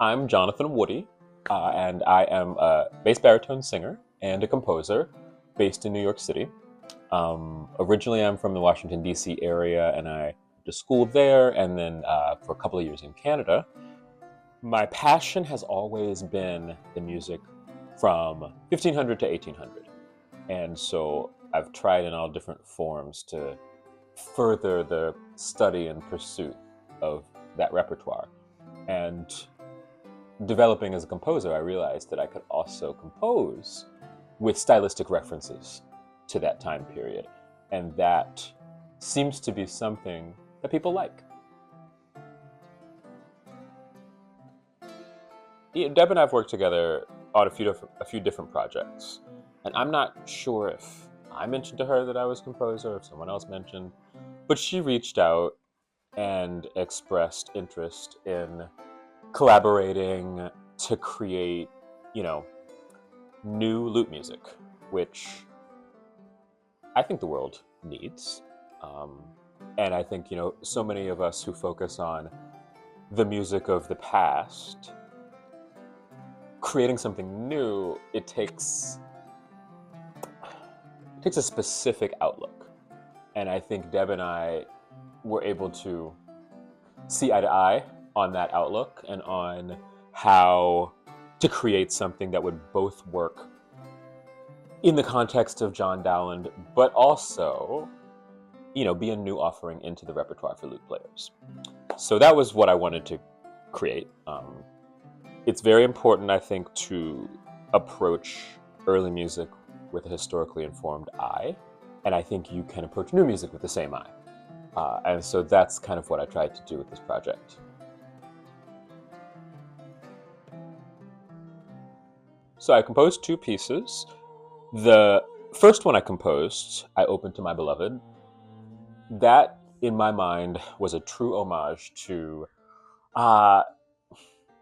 I'm Jonathan Woody, and I am a bass baritone singer and a composer based in New York City. Originally, I'm from the Washington, D.C. area, and I went to school there, and then for a couple of years in Canada. My passion has always been the music from 1500 to 1800. And so I've tried in all different forms to further the study and pursuit of that repertoire. And developing as a composer, I realized that I could also compose with stylistic references to that time period. And that seems to be something that people like. Yeah, Deb and I have worked together on a few different projects, and I'm not sure if I mentioned to her that I was a composer, or if someone else mentioned, but she reached out and expressed interest in collaborating to create, you know, new lute music, which I think the world needs. Um, and I think, so many of us who focus on the music of the past, creating something new, it takes a specific outlook. And I think Deb and I were able to see eye to eye on that outlook and on how to create something that would both work in the context of John Dowland, but also, be a new offering into the repertoire for lute players. So that was what I wanted to create. It's very important, I think, to approach early music with a historically informed eye. And I think you can approach new music with the same eye. And so that's kind of what I tried to do with this project. So I composed two pieces. The first one I composed, I Opened to My Beloved. That, in my mind, was a true homage to, uh,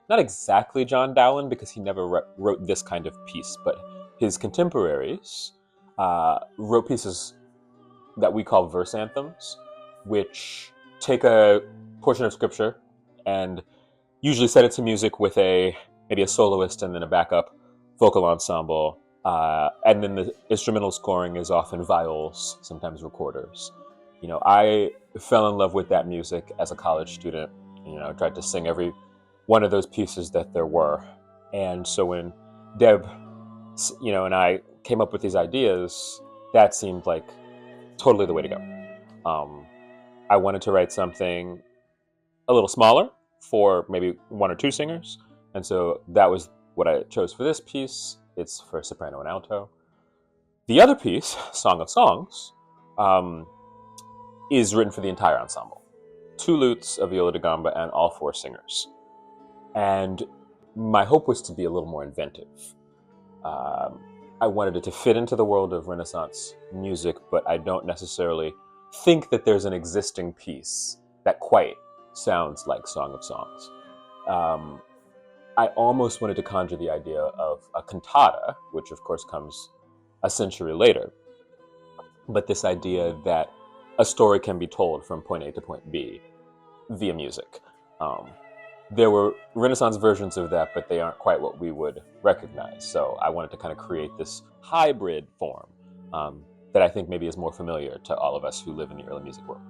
not exactly John Dowland, because he never wrote this kind of piece, but his contemporaries wrote pieces that we call verse anthems, which take a portion of scripture and usually set it to music with maybe a soloist and then a backup vocal ensemble. And then the instrumental scoring is often viols, sometimes recorders. I fell in love with that music as a college student. I tried to sing every one of those pieces that there were. And so when Deb, and I came up with these ideas, that seemed like totally the way to go. I wanted to write something a little smaller for maybe one or two singers. And so that was what I chose for this piece. It's for soprano and alto. The other piece, Song of Songs, is written for the entire ensemble. Two lutes, a viola da gamba, and all four singers. And my hope was to be a little more inventive. I wanted it to fit into the world of Renaissance music, but I don't necessarily think that there's an existing piece that quite sounds like Song of Songs. I almost wanted to conjure the idea of a cantata, which of course comes a century later, but this idea that a story can be told from point A to point B via music. There were Renaissance versions of that, but they aren't quite what we would recognize. So I wanted to kind of create this hybrid form that I think maybe is more familiar to all of us who live in the early music world.